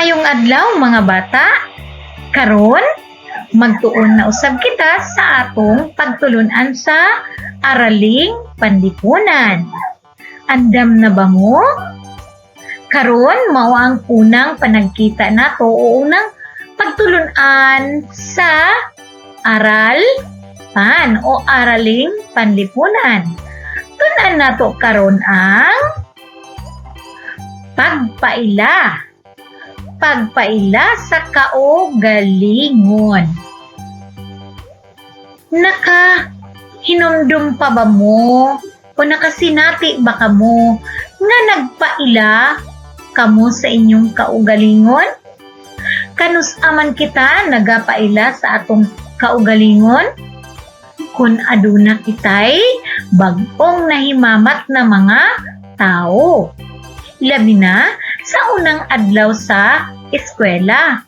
Maayong adlaw mga bata. Karon magtuon na usab kita sa atong pagtulun-an sa araling panlipunan. Andam na ba mo? Karon mao ang unang panagkita nato o unang pagtulun-an sa aral pan o araling panlipunan. Tun-an nato karon ang pagpaila. Pagpaila sa kaugalingon. Hinumdum pa ba mo o nakasinati ba kamo nga nagpaila kamo sa inyong kaugalingon? Kanus aman kita nagapaila sa atong kaugalingon? Kung aduna kitay bag-ong nahimamat na mga tao. Labi na sa unang adlaw sa eskwela.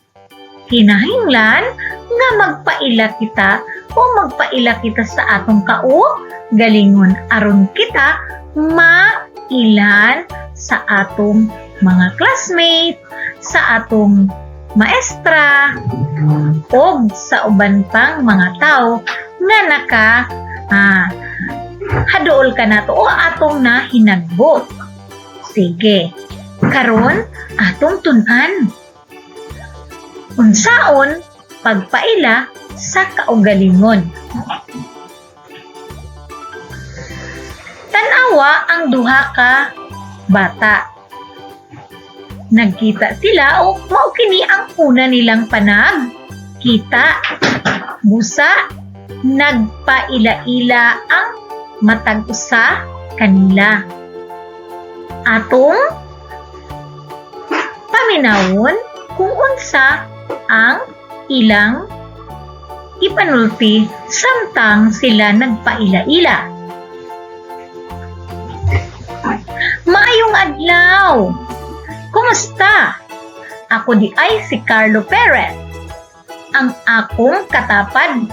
Kinahanglan nga magpaila kita o magpaila kita sa atong kaugalingon aron kita mailan sa atong mga classmate, sa atong maestra, o sa uban pang mga tao nga haduol ka nato o atong na hinagbot. Sige, karon atong tun-an. Unsaon pagpaila sa kaugalingon. Tanawa ang duha ka bata. Nagkita sila o mao kini ang una nilang panagkita. Busa nagpaila-ila ang matag usa kanila. Atong paminawon kung unsa ang ilang ipanulti samtang sila nagpaila-ila. Maayong adlaw! Kumusta? Ako di ay si Carlo Perez. Ang akong katapad,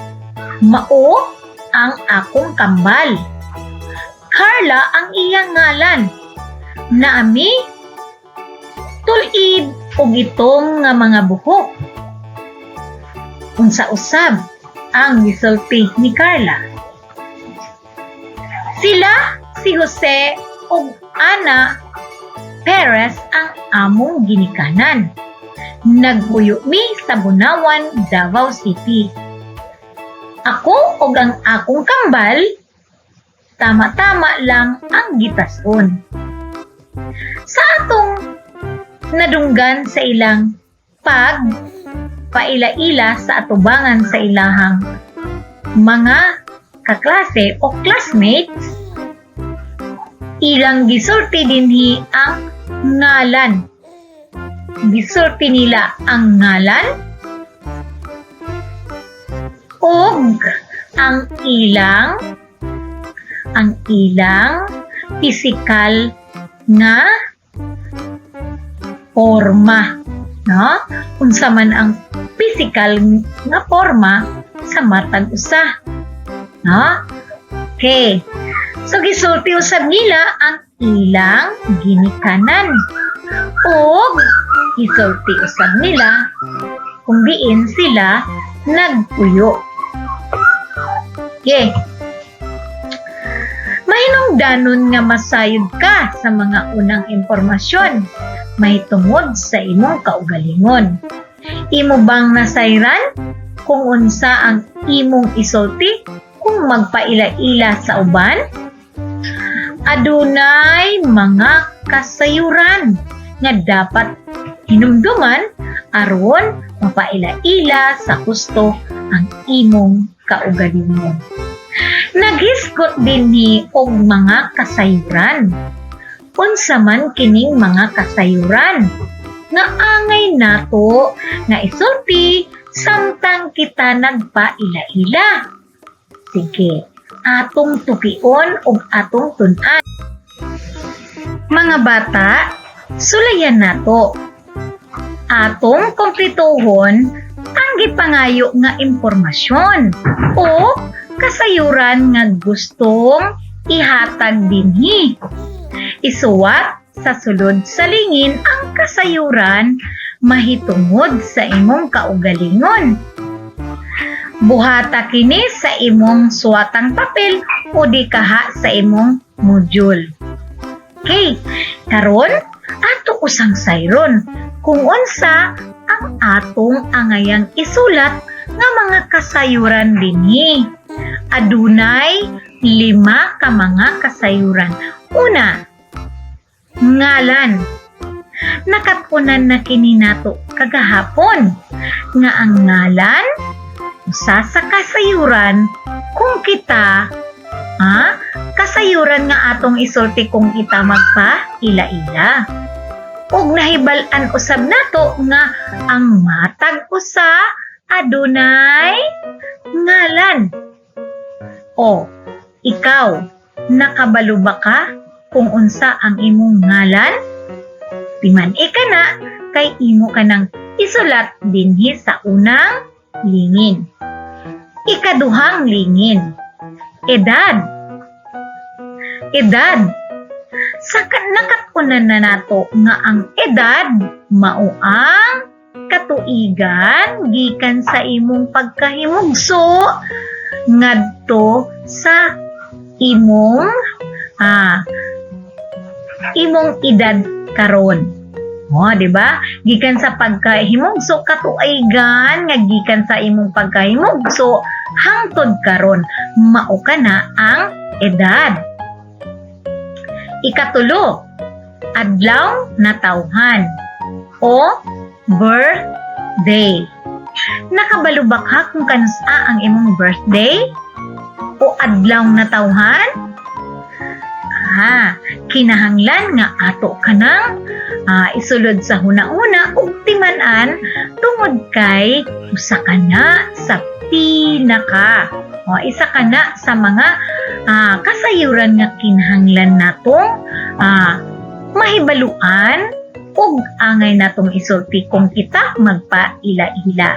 mao ang akong kambal. Carla ang iyang ngalan. Naami tulid og itong nga mga buhok. Unsa usab ang gisulti ni Carla. Sila si Jose ug Ana Perez ang among ginikanan. Nagpuyo mi sa Bunawan, Davao City. Ako ug ang akong kambal tama-tama lang ang gitason. Sa atong nadunggan sa ilang pagpaila-ila sa atubangan sa ilahang mga kaklase o classmates, ilang gisulti dinhi ang ngalan. Gisulti nila ang ngalan ug ang ilang pisikal nga forma, no? Unsa man ang physical nga forma sa matag usa, no? Okay. So gisulti usab nila ang ilang ginikanan ug gisulti usab nila kung diin sila nagpuyo. Okay. Mahinungdanon nga masayod ka sa mga unang impormasyon may tungod sa imong kaugalingon. Imo bang nasayran kung unsa ang imong isulti kung magpaila-ila sa uban? Adunay mga kasayuran nga dapat hinumduman aron mapaila-ila sa husto ang imong kaugalingon. Naghisgot dinhi og mga kasayuran. Unsa man kining mga kasayuran nga angay nato nga isulti samtang kita nagpaila-ila. Sige, atong tupion ug atong tun-an. Mga bata, sulayan nato. Atong kompletuhon ang gipangayo nga impormasyon o kasayuran nga gustong ihatag dinhi. Isuwat sa sulod sa lingin ang kasayuran mahitungod sa imong kaugalingon. Buhata kini sa imong suwatang papel o di kaha sa imong module. Okay, karon ato usang sayron kung unsa ang atong angayang isulat nga mga kasayuran dinhi. Adunay 5 ka mga kasayuran. Una, ngalan. Nakatunan na kini nato kagahapon nga ang ngalan usa sa kasayuran kung kita kasayuran nga atong isulti kung kita magpa-ila-ila. Ug nahibal-an usab nato nga ang matag usa adunay ngalan. O, ikaw, nakabalo ba ka kung unsa ang imong ngalan? Timan na kay imo ka nang isulat dinhi sa unang lingin. Ikaduhang lingin, edad. Nakatunan na nato nga ang edad mao ang katuigan gikan sa imong pagkahimugso ngadto sa imong edad karon. Di ba? Gikan sa pagkahimugso katuigan nga gikan sa imong pagkahimugso hangtod karon mao kana ang edad. Ikatulo, adlaw na tawhan o birthday. Nakabalo ba ka kung kanusa ang imong birthday o adlaw na tawhan? Kinahanglan nga ato kanang isulod sa hunahuna ug timan-an tungod kay usa kana sa pinaka isa kana sa mga kasayuran nga kinahanglan natong mahibaluan ug angay natong isulti kung kita magpa-ila-ila.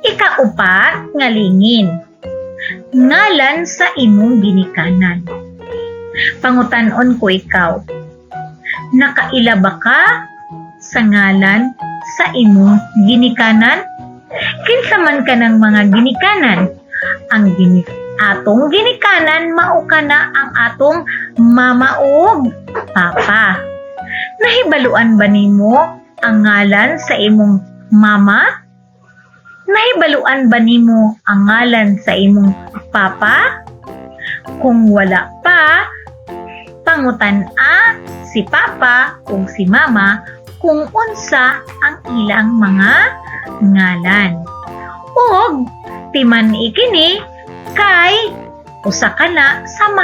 Ikaupat nga lingin, ngalan sa imong ginikanan. Pangutan-on ko ikaw, nakaila ba ka sa ngalan sa imong ginikanan? Kinsa man ka ng mga ginikanan? Ang atong ginikanan mao kana ang atong mama ug papa. Nahibaluan ba nimo ang ngalan sa imong mama? Nahibaluan ba nimo ang ngalan sa imong papa? Kung wala pa, pangutan-a si papa ug si mama kung unsa ang ilang mga ngalan. Ug timan ikini kay usa kana sa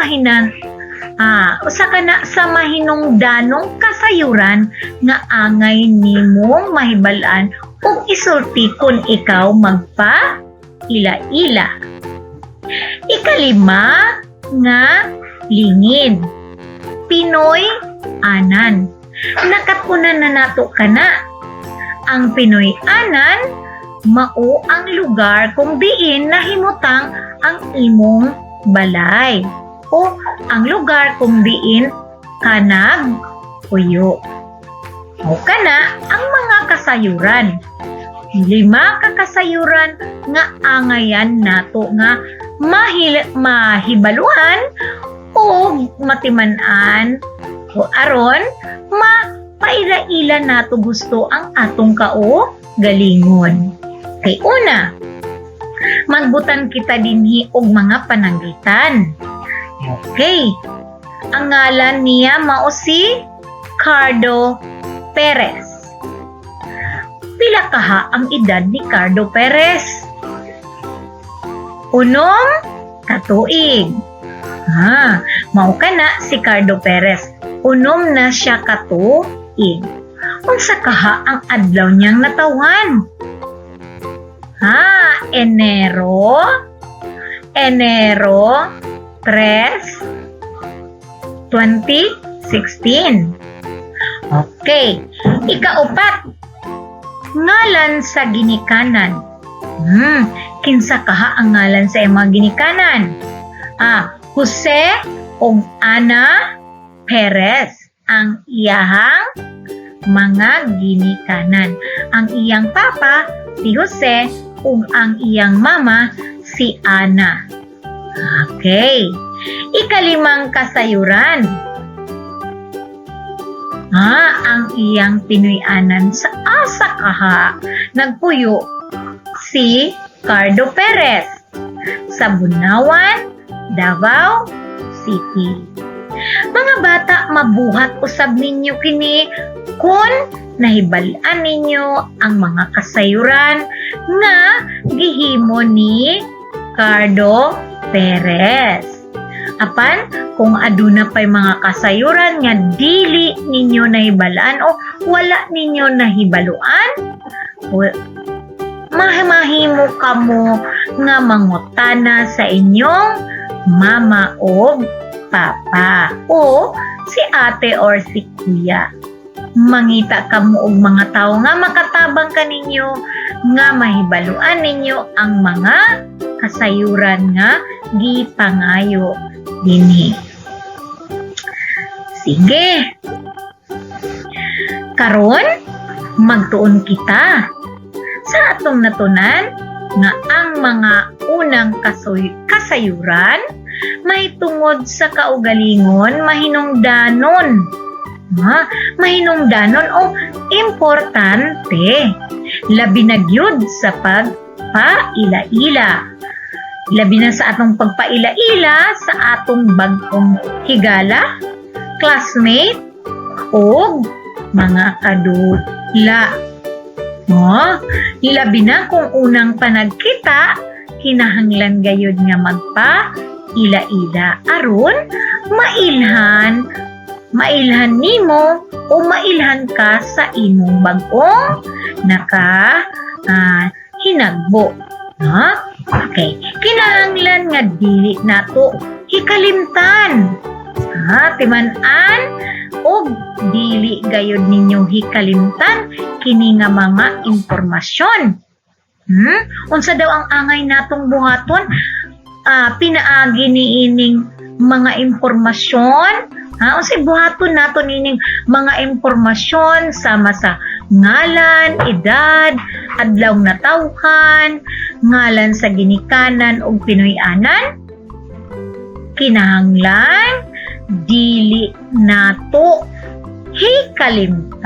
mahinungdanong kasayuran nga angay nimong mahibal-an ug isulti kun ikaw magpa-ila-ila. Ikalima nga lingin, Pinoy anan. Nakatunan na nato kana. Ang Pinoy anan mao ang lugar kung diin nahimutang ang imong balay o ang lugar kung diin kanag puyo. O kana ang mga kasayuran. 5 ka kasayuran nga angayan nato nga mahibaluan o matiman-an o aron mapaila-ila nato gusto ang atong galingon. Kay una, magbutan kita dinhi og mga pananggitan. Okay. Ang ngalan niya mao si Cardo Perez. Pila kaha ang edad ni Cardo Perez? 1 katuig. Mao kana si Cardo Perez. 1 na siya katuig. Unsa kaha ang adlaw niyang natawhan? Enero 3, 2016. Okay. Ikaupat, ngalan sa ginikanan. Kinsa kaha ang ngalan sa imong ginikanan? Jose ug Ana Perez ang iyahang mga ginikanan. Ang iyang papa, si Jose, ug ang iyang mama, si Ana. Okay. Ikalimang kasayuran. Ang iyang pinuy-anan sa asa kaha nagpuyo si Cardo Perez sa Bunawan, Davao City. Mga bata, mabuhat usab ninyo kini kung nahibal-an ninyo ang mga kasayuran nga gihimo ni Cardo Perez. Apan, kung aduna pa'y mga kasayuran nga dili ninyo nahibalaan o wala ninyo nahibaluan, mahimo kamo nga mangutana sa inyong mama o papa o si ate or si kuya. Mangita kamo og mga tao nga makatabang kaninyo nga mahibaluan ninyo ang mga kasayuran nga gipangayo dinhi. Sige. Karon magtuon kita sa atong natunan nga ang mga unang kasayuran mahitungod sa kaugalingon mahinungdanon. Mahinungdanon o importante. Labi na gyud sa pagpaila-ila. Labi na sa atong pagpaila-ila sa atong bagong higala, classmate, o mga kadula. Labi na kung unang panagkita, kinahanglan gayud nga magpa-ila-ila. Aron, mailhan nimo o mailhan ka sa imong bagong hinagbo. Okay. Kinahanglan nga dili nato hikalimtan. Timan-an o dili gayud ninyo hikalimtan kini nga mga impormasyon. Unsa daw ang angay natong buhaton? Pinaagi niining mga impormasyon. Unsay buhaton naton ining mga impormasyon sama sa ngalan, edad, adlaw na tawhan, ngalan sa ginikanan ug pinuy-anan. Kinahanglan dili nato hikalimtan.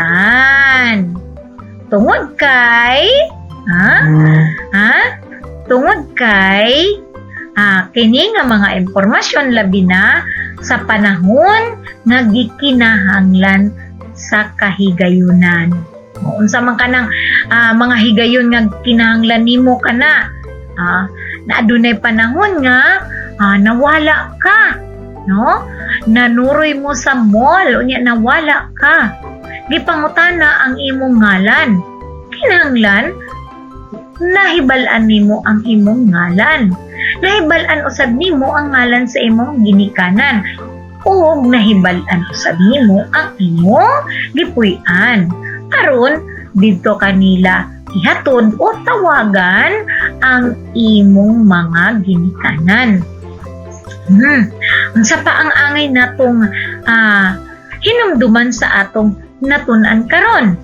Tungod kay kini nga mga impormasyon labi na sa panahon nga gikinahanglan sa kahigayunan. Unsa man kanang mga higayon nga kinahanglan nimo kana, na adunay panahon nga nawala ka, no? Nanuroy mo sa mall unya nawala ka. Gipangutana ang imong ngalan. Kinahanglan nahibal-an nimo ang imong ngalan. Nahibal-an usab nimo ang ngalan sa imong ginikanan. O nahibal-an usab nimo ang imong gipuy-an. Aron didto kanila ihatod o tawagan ang imong mga ginikanan. Unsa pa ang angay natong hinumduman sa atong natun-an karon?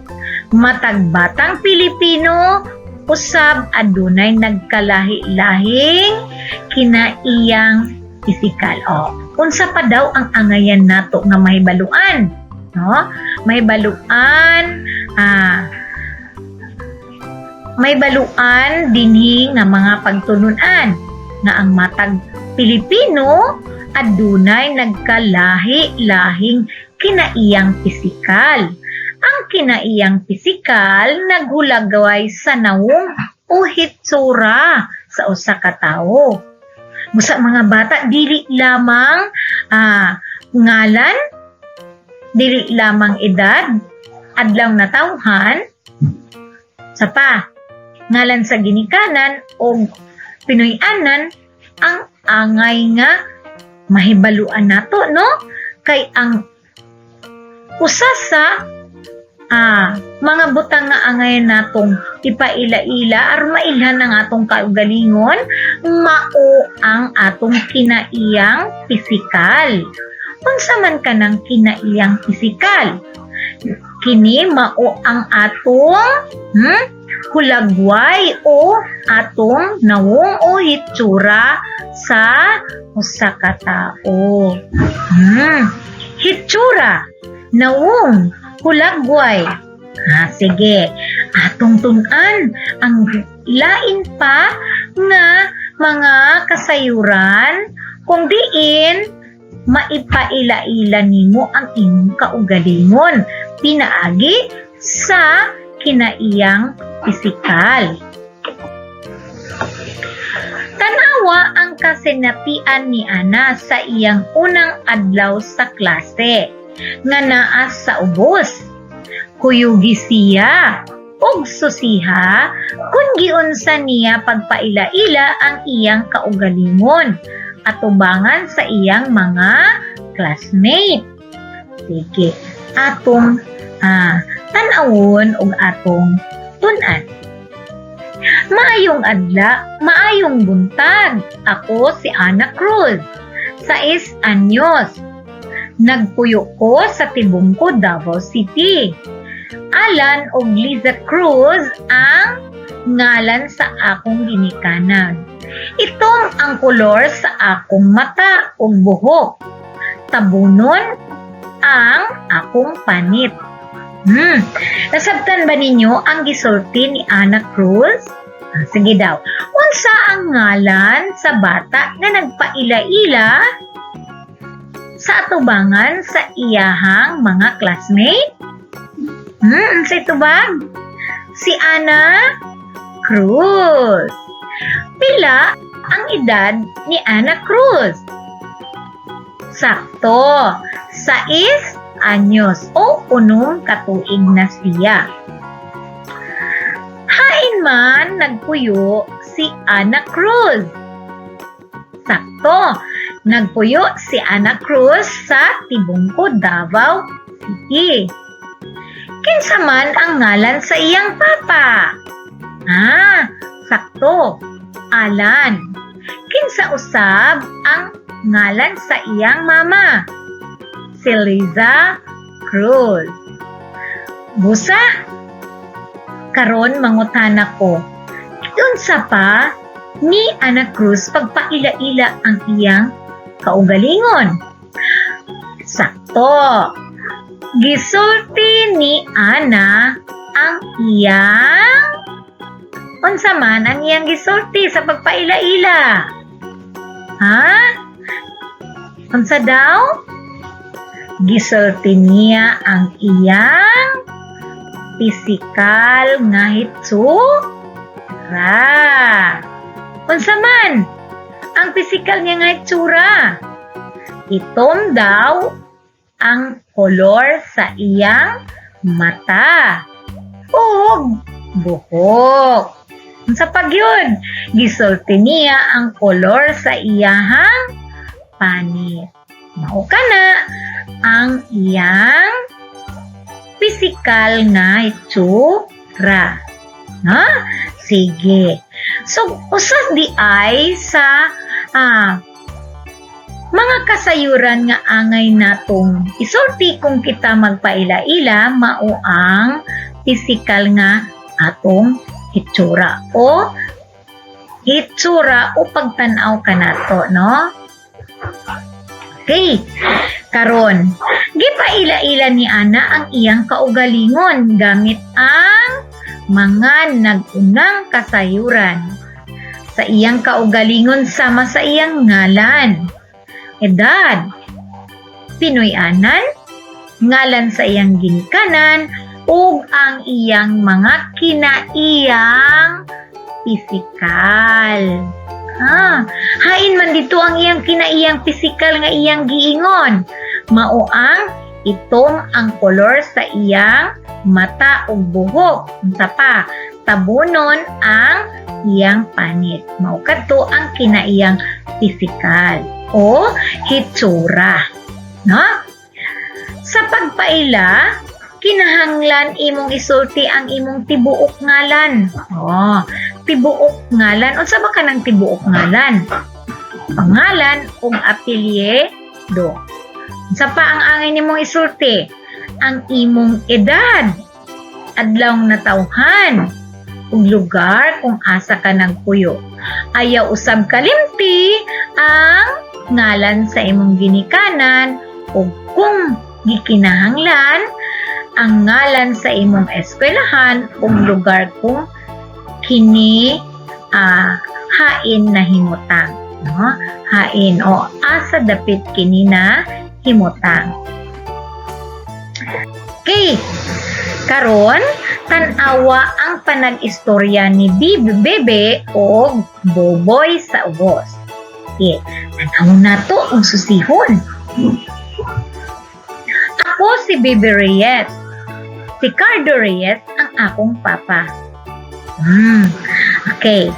Matag batang Pilipino usab adunay nagkalahi-lahing kinaiyang pisikal. Unsa pa daw ang angayan nato nga mahibaluan? No? May baluan dinhi nga mga pagtununan nga ang matag Pilipino adunay nagkalahi-lahing kinaiyang pisikal. Ang kinaiyang pisikal naghulagway sa nawong o hitsura sa usa ka tawo. Busa mga bata, dili lamang ngalan, dili lamang edad, adlaw na tawhan, sa pa, ngalan sa ginikanan o pinuy-anan, ang angay nga mahibaluan nato, no? Kay ang usa sa mga butang nga angayan natong ipaila-ila aron mailhan ang atong kaugalingon, mao ang atong kinaiyang pisikal. Unsa man kanang kinaiyang pisikal? kini mao ang atong hulagway o atong nawong o hitsura sa usa ka tao. Hitsura, nawong, hulagway. Sige, atong tun-an ang lain pa nga mga kasayuran kung diin maipaila-ila nimo ang imong kaugalingon pinaagi sa kinaiyang pisikal. Tanawa ang kasinatian ni Ana sa iyang unang adlaw sa klase nga naa sa ubos. Kuyugi siya ug susiha kun giunsa niya pagpaila-ila ang iyang kaugalingon atubangan sa iyang mga classmate. Sige, atong tan-awon ug atong tun-an. Maayong adla, maayong buntag. Ako si Ana Cruz, 6 anyos. Nagpuyo ko sa Tibungko, Davao City. Alan og Liza Cruz ang ngalan sa akong ginikanan. Itong ang kolor sa akong mata ug buhok. Tabunon ang akong panit. Nasabtan ba ninyo ang gisulti ni Ana Cruz? Sige daw. Unsa ang ngalan sa bata nga nagpaila-ila sa atubangan sa iyahang mga classmate? Sa itubag? Si Ana Cruz. Pila ang edad ni Ana Cruz? Sakto, 6 anyos o 8 katuig na siya. Hain man nagpuyo si Ana Cruz. Sakto, nagpuyo si Ana Cruz sa Tibungko, Davao City. Kinsa man ang ngalan sa iyang papa? Sakto, Alan. Kinsa usab ang ngalan sa iyang mama? Si Liza Cruz. Busa, karon mangutana ko. Unsa pa ni Ana Cruz pagpaila-ila ang iyang kaugalingon? Sakto. Gisulti ni Ana ang iyang unsa man ang iyang gisulti sa pagpaila-ila? Unsa daw? Gisulti niya ang iyang pisikal nga hitsura. Unsa man ang pisikal niya nga hitsura? Itom daw ang kolor sa iyang mata ug buhok. Unsa pag yun? Gisulti niya ang kolor sa iyahang panit. Mao kana ang iyang pisikal nga hitsura. Sige. So, usas di ay sa mga kasayuran nga angay natong isulti kung kita magpaila-ila mao ang pisikal nga atong hitsura o pagtanaw kanato, no? Okay. Karon, gipaila-ila ni Ana ang iyang kaugalingon gamit ang mga nag-unang kasayuran. Sa iyang kaugalingon sama sa iyang ngalan, edad, Pinoy-anan, ngalan sa iyang ginikanan, ug ang iyang mga kinaiyang pisikal. Hain man dito ang iyang kinaiyang pisikal nga iyang giingon. Mao ang itong ang kolor sa iyang mata ug buhok. Unsa pa? Tabunon ang iyang panit. Mao kadto ang kinaiyang pisikal o hitsura. No? Sa pagpaila, kinahanglan imong isulti ang imong tibuok ngalan. Tibuok ngalan. Unsa ba kanang tibuok ngalan? Pangalan ug apelyido. Unsa pa ang angay nimong isulti? ang imong edad, adlaw natawhan, ug lugar kung asa ka nagpuyo. Ayaw usab kalimti ang ngalan sa imong ginikanan ug kung gikinahanglan ang ngalan sa imong eskwelahan ug lugar kung kini hain na himutang, no? Hain o asa dapit kini na himutang. Okay, karon tan-awa ang panag-istorya ni Bebe o Boboy sa ubos. Okay, tan-awa na to ang susihon. Ako si Bebe Reyes. Si Cardo Reyes ang akong papa. Okay.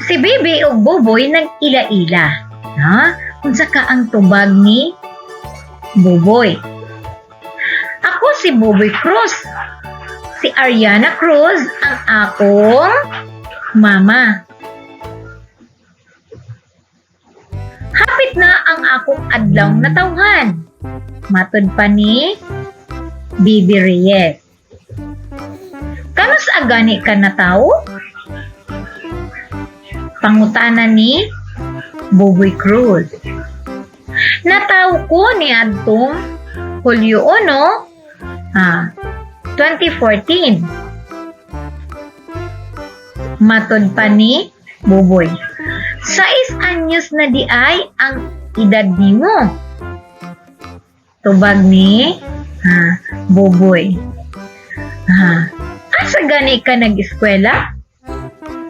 Si Bebe o Boboy nag-ila-ila. No? Unsa ka ang tubag ni Boboy? Ako si Boboy Cruz. Si Ariana Cruz ang akong mama. Hapit na ang akong adlaw na tawhan. Matud pa ni Bebe Reyes. Kanus agani ka na tao? Pangutana ni Boboy Cruz. Nataw ko ni adtong Hulyo 2014. Matod pa ni Boboy. 6 anyos na di ay ang edad nimo. Tubag ni Boboy. Asa gani ka nag-eskwela?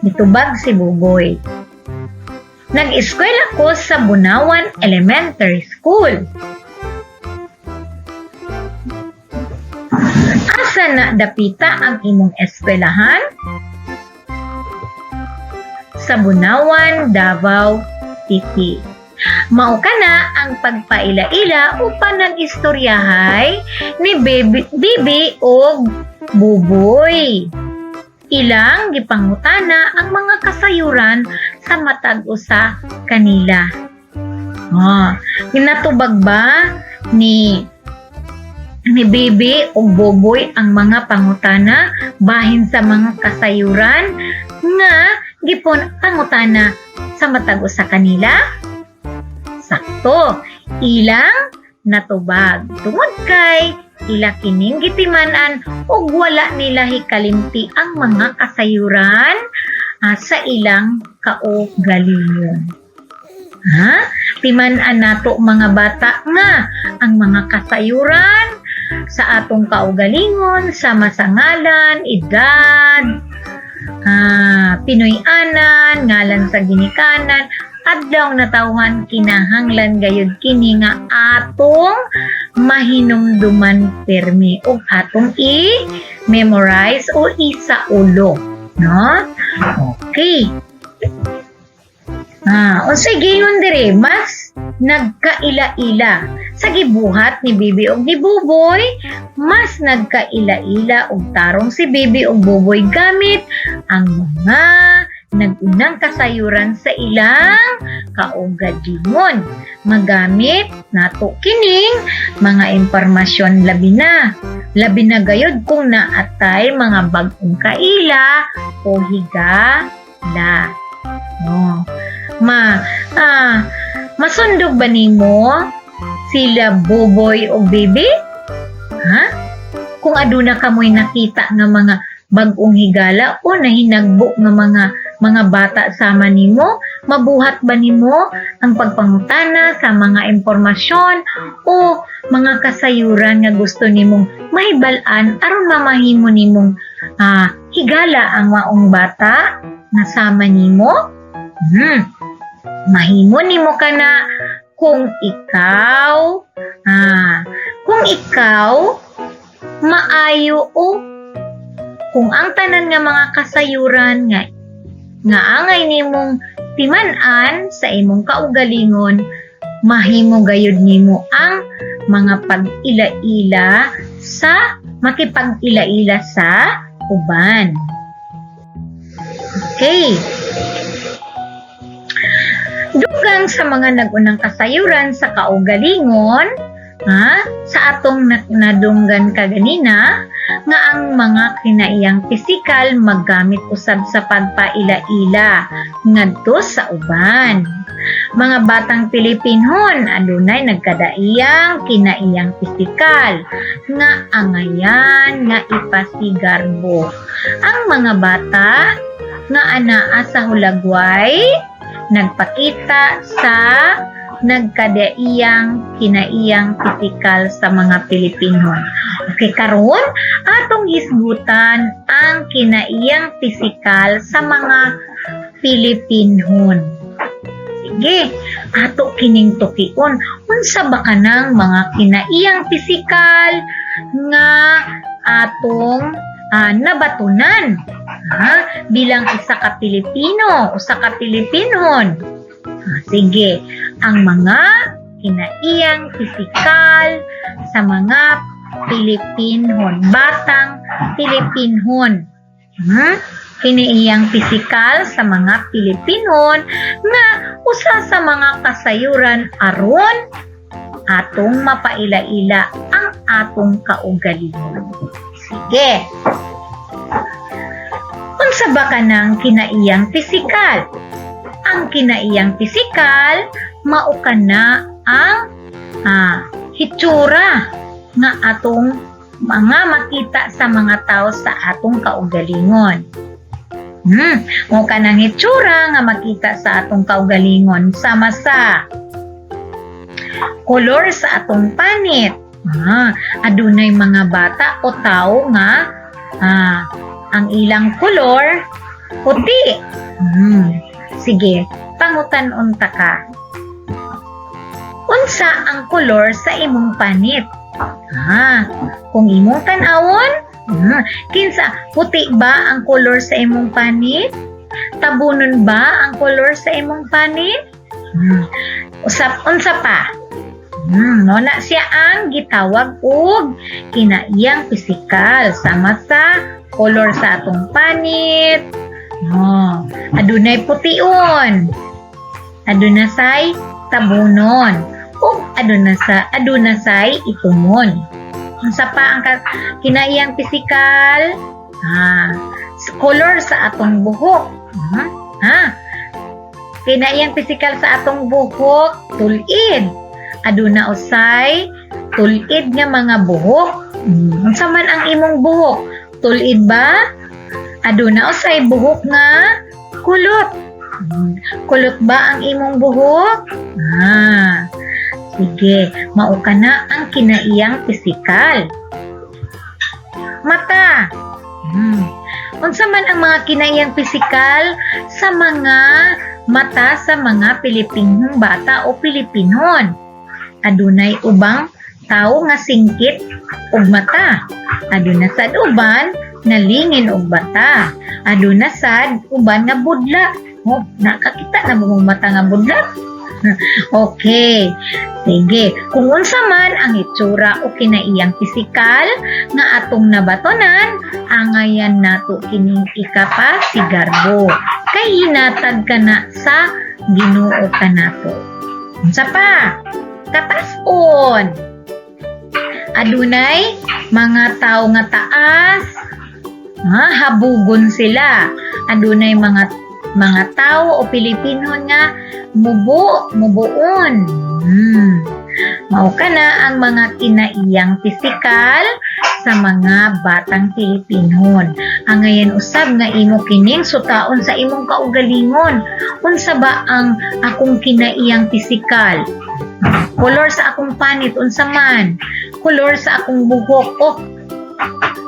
Nitubag si Boboy. Nag-eskwela ko sa Bunawan Elementary School. Asa na dapita ang imong eskwelahan? Sa Bunawan, Davao City. Mao kana ang pagpaila-ila o panag-istoryahay ni Bebe o Boboy. Ilang gipangutana ang mga kasayuran sa matag usa kanila. Ginatubag ba ni Bebe o Boboy ang mga pangutana bahin sa mga kasayuran nga gipon pangutana sa matag usa kanila? Sakto, ilang natubag. Tungod kay ila kining gitiman-an ug wala nila hikalimti ang mga kasayuran sa ilang kaugalingon. Timan-an nato mga bata nga ang mga kasayuran sa atong kaugalingon sama sa ngalan, edad, Pinoy-anan, ngalan sa ginikanan, adlaw natawhan kinahanglan gayud kini nga atong mahinumduman permi ug atong i-memorize o isaulo, no? Okay. Unsay gingon dire mas nagkaila-ila sa gibuhat ni Bebe ug ni Boboy, mas nagkaila-ila ug tarong si Bebe ug Boboy gamit ang mga nag-unang kasayuran sa ilang kaugalingon. Magamit nato kining mga impormasyon labi na gayud kung naatay mga bag-ong kaila o higala. Masundog ba nimo sila Boboy o Bebe? Kung aduna kamoy nakita nga mga bag-ong higala o nahinagbo nga mga bata sama nimo, mabuhat ba nimo ang pagpangutana sa mga impormasyon o mga kasayuran nga gusto nimong mahibal-an aron mamahimo nimong higala ang maong bata na sama nimo? Mahimo nimo kana kung ikaw maayo o kung ang tanan nga mga kasayuran nga angay nimong timan-an sa imong kaugalingon, mahimo gayud nimo ang mga makipag-ila-ila sa uban. Okay. Dugang sa mga nag-unang kasayuran sa kaugalingon, Sa atong nadunggan kaganina nga ang mga kinaiyang pisikal maggamit usab sa pagpaila-ila ngadto sa uban. Mga batang Pilipinhon adunay nagkadaiyang kinaiyang pisikal nga angayan nga ipasigarbo. Ang mga bata nga anaa sa hulagway nagpakita sa nagkadaiyang kinaiyang pisikal sa mga Pilipinhon. Okay, karon atong hisgutan ang kinaiyang pisikal sa mga Pilipinhon. Sige, ato kining tukion unsa ba kanang mga kinaiyang pisikal nga atong nabatunan bilang isa ka Pilipino, usa ka Pilipinhon. Sige, ang mga kinaiyang pisikal sa mga Pilipinhon, batang Pilipinhon. Kinaiyang pisikal sa mga Pilipinhon nga usa sa mga kasayuran aron atong mapaila-ila ang atong kaugalingon. Sige. Unsa ba kanang kinaiyang pisikal? Ang kinaiyang pisikal mao kana ang hitsura nga atong mga makita sa mga tao sa atong kaugalingon. Mao kanang hitsura nga makita sa atong kaugalingon sama sa kolor sa atong panit. Adunay mga bata o tao nga ang ilang kolor puti. Sige, pangutan-on ta ka. Unsa ang kolor sa imong panit? Kung imong tan-awon, kinsa puti ba ang kolor sa imong panit? Tabunon ba ang kolor sa imong panit? Unsa pa? Na siya ang gitawag og kinaiyang pisikal sama sa kolor sa atong panit. Adunay putiun, adunay tabunon, ug adunay itumon. Unsa pa ang kinaiyang pisikal? Kolor sa atong buhok. Kinaiyang pisikal sa atong buhok, tulid. Aduna usay tulid nga mga buhok. Unsa man ang imong buhok? Tulid ba? Aduna usay buhok nga kulot. Kulot ba ang imong buhok? Sige, mao kana ang kinaiyang pisikal. Mata. Unsa man ang mga kinaiyang pisikal sa mga mata sa mga Pilipinhong bata o Pilipinhon? Adunay ubang tao nga singkit og mata. Aduna sad uban nga lingin og bata. Aduna sad uban nga budlak. Nakakita na mo mata nga budlak? Okay. Sige, kung unsa man ang itsura o kinaiyang pisikal nga atong nabatonan, angayan nato kining ikapasigarbo. Kay hinatag ka na sa Ginoo ka nato. Unsa pa? Katas-on. Adunay mga tao nga taas. Habugon sila. Adunay mga tao o Pilipino nga mubuon. Mao kana ang mga kinaiyang pisikal sa mga batang Pilipinhon. Angayan usab nga imo kining sutaon sa imong kaugalingon. Unsa ba ang akong kinaiyang pisikal? Kolor sa akong panit unsa man? Kolor sa akong buhok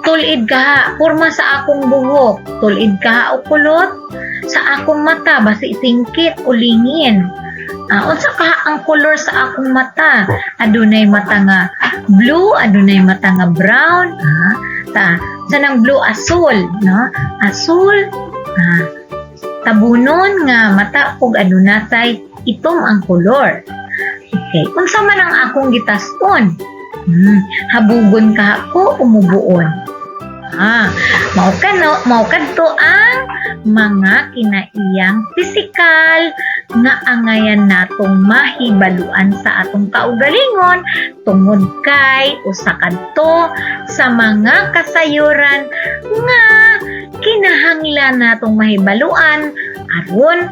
tulid kaha, porma sa akong buhok, tulid kaha o kulot sa akong mata, basi singkit o lingin. Unsa kaha ang kolor sa akong mata? Adunay mata nga blue, adunay mata nga brown, sa nang blue asul, no? Asul, tabunon nga mata ug aduna say itom ang kolor. Okay, unsa man ang akong gitas-on? Habugon ka ako umubuon. Mao kadto ang mga kinaiyang pisikal nga angayan natong mahibaluan sa atong kaugalingon tungod kay usa kadto sa mga kasayuran nga kinahanglan natong mahibaluan aron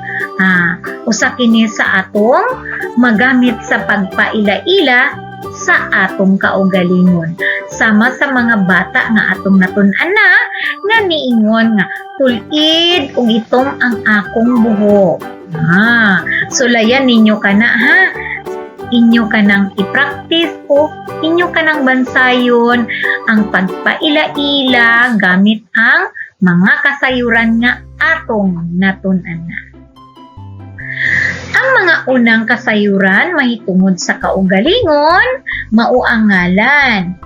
usa kini sa atong magamit sa pagpaila-ila sa atong kaugalingon. Sama sa mga bata nga atong natun-an na nga niingon nga tulid ug itong ang akong buhok. Sulayan ninyo kana ha. Inyo kanang i-practice o inyo kanang bansayon ang pagpaila-ila gamit ang mga kasayuran nga atong natun-an na. Ang mga unang kasayuran mahitungod sa kaugalingon mao ang ngalan.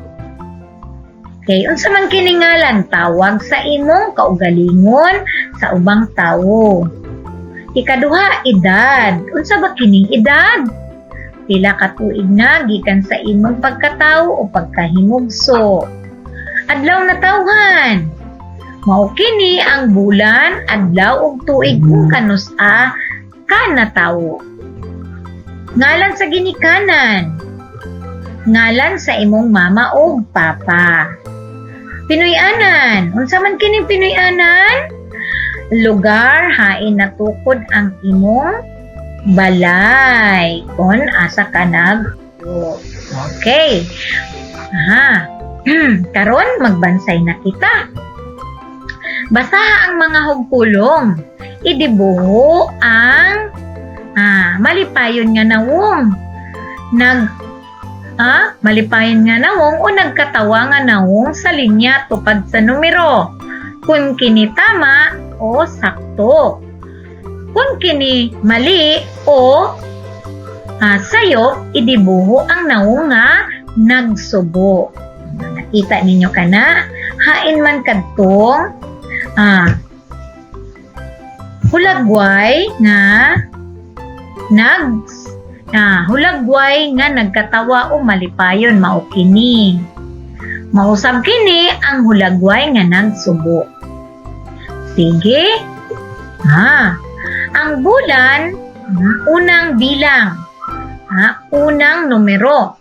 Okay, unsa man kini ngalan tawag sa imong kaugalingon sa ubang tawo. Ikaduha, edad. Unsa ba kining edad? Pila ka tuig na gikan sa imong pagkatawo o pagkahimugso. Adlaw na tawhan. Mao kini ang bulan, adlaw ug tuig kung kanus-a ka natawo. Ngalan sa ginikanan. Ngalan sa imong mama o papa. Pinoy-anan. Unsa man kining Pinoy-anan? Lugar hain natukod ang imong balay kon asa ka Okay. Karon magbansay na kita. Basaha ang mga hugpulong. Idibuho ang malipayon nga nawong. Malipayon nga nawong o nagkatawa nga nawong sa linya tupad sa numero. Kung kini tama o sakto. Kung kini mali o sayo, idibuho ang nawong nga nagsubo. Nakita ninyo kana? Hain man kadtong hulagway nga hulagway nga nagkatawa o malipayon mao kini. Mausab kini ang hulagway nga nagsubo. Sige. Ang bulan unang bilang. Unang numero.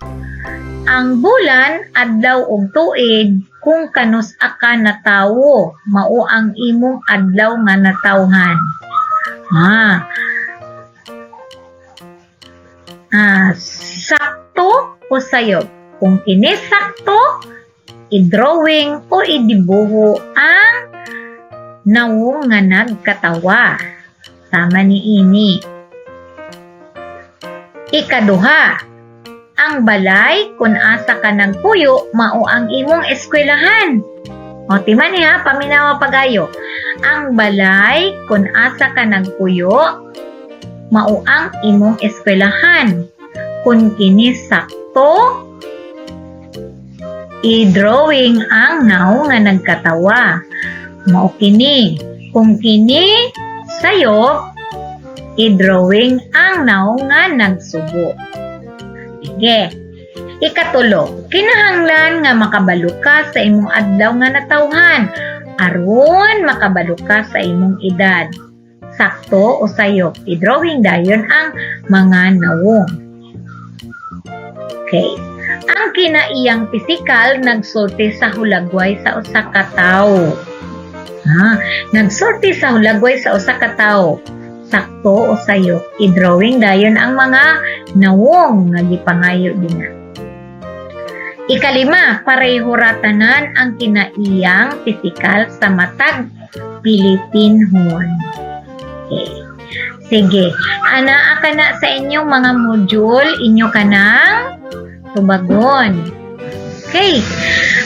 Ang bulan adlaw ug tuig kung kanus-a ka natawo mao ang imong adlaw nga natawhan. Sakto o sayop. Kung kini sakto, i-drawing o idibuho ang nawong nga nagkatawa. Sama ni ini. Ikaduha, ang balay kung asa ka nagpuyo mao ang imong eskwelahan. O timan niya, paminawa pagayo. Ang balay kung asa ka nagpuyo mao ang imong eskwelahan. Kung kini sakto, i-drawing ang naong nga nagkatawa. Mao kini. Kung kini sayop, i-drawing ang naong nga nagsubo. Sige. Ikatulo, kinahanglan nga makabalo ka sa imong adlaw nga natawhan aron makabalo ka sa imong edad. Sakto o sayop, i-drawing dayon ang mga nawong. Okay. Ang kinaiyang pisikal nagsulti sa hulagway sa usa ka tawo. Nagsulti sa hulagway sa usa ka tawo. Sakto o sayop, i-drawing dayon ang mga nawong nga gipangayo dinha. Ikalima, pareho ratanan ang kinaiyang pisikal sa matag Pilipinhon. Okay. Sige, anaa ka na sa inyong mga module, inyo ka nang tubagon. Okay,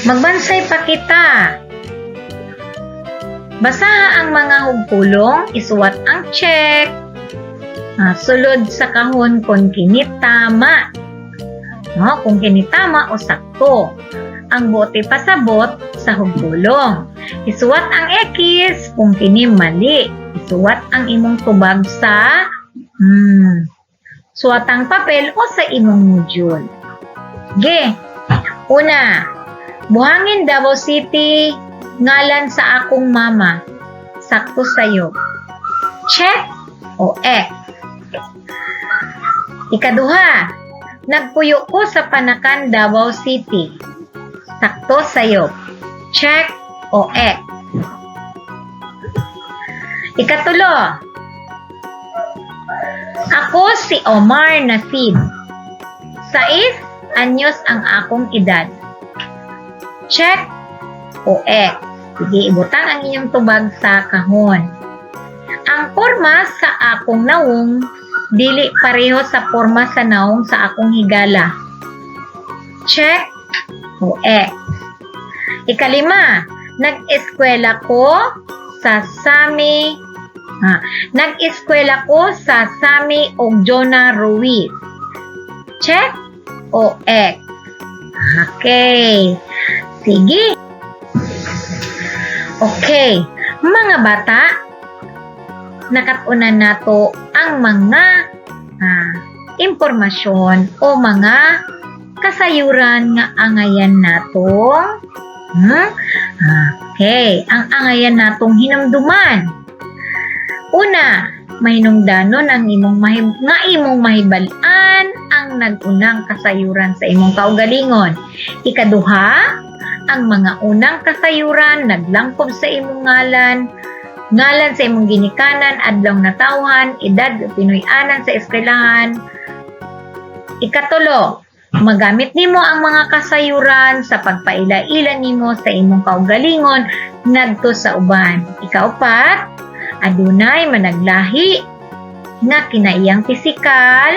magbansay pa kita. Basaha ang mga hugpulong, isuwat ang check. Sulod sa kahon kung kini tama. Kung kini tama o sakto. Ang bote pasabot sa hugpulong. Isuwat ang X kung kini mali. Isuwat ang imong tubag sa suwatang papel o sa imong module. Ge. Una, Buhangin Davao City, ngalan sa akong mama. Sakto sa'yo. Check o X. Ikaduha, nagpuyo ko sa Panakan, Davao City. Sakto sa'yo. Check o X. Ikatulo, ako si Omar Nasid. 6 anyos ang akong edad. Check o X. Sige, ibutang ang inyong tubag sa kahon. Ang porma sa akong naong dili pareho sa porma sa naong sa akong higala. Check o X. Ikalima, nag-eskwela ko sa Sami nag-eskwela ko sa Sami og Jonah Ruiz. Check o X. Okay. Sige. Okay. Mga bata, nakatunan nato ang mga impormasyon o mga kasayuran nga angayan natong okay, ang angayan natong hinamduman. Una, mahinungdanon ang imong mahibalan ang nagunang kasayuran sa imong kaugalingon. Ikaduha, ang mga unang kasayuran naglangkob sa imong ngalan sa imong ginikanan, adlaw natawhan, edad, Pinoy-anan sa eskwelahan. Ikatulo, magamit nimo ang mga kasayuran pagpaila-ila nimo sa imong kaugalingon ngadto sa uban. Ikaupat, adunay managlahi nga kinaiyang pisikal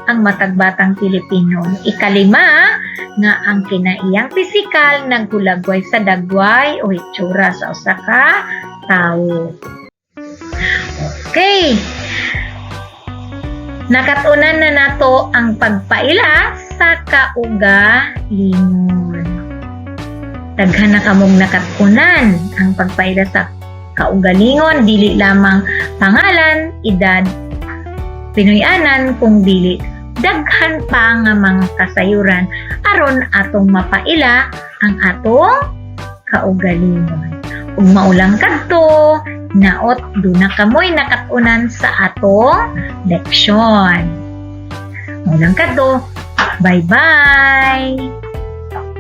ang matagbatang Pilipino. Ikalima, nga ang kinaiyang pisikal naghulagway sa dagway o itsura sa usa ka tawo. Okay. Nakatunan na nato ang pagpaila sa kaugalingon. Daghan na kamong nakatunan ang pagpaila sa kaugalingon, dili lamang pangalan, edad, Pinoy-anan, kung dili daghan pa nga mga kasayuran aron atong mapaila ang atong kaugalingon. Ug maulang kadto, naot duna kamoy nakatunan sa atong leksyon. Maulang kadto, bye-bye!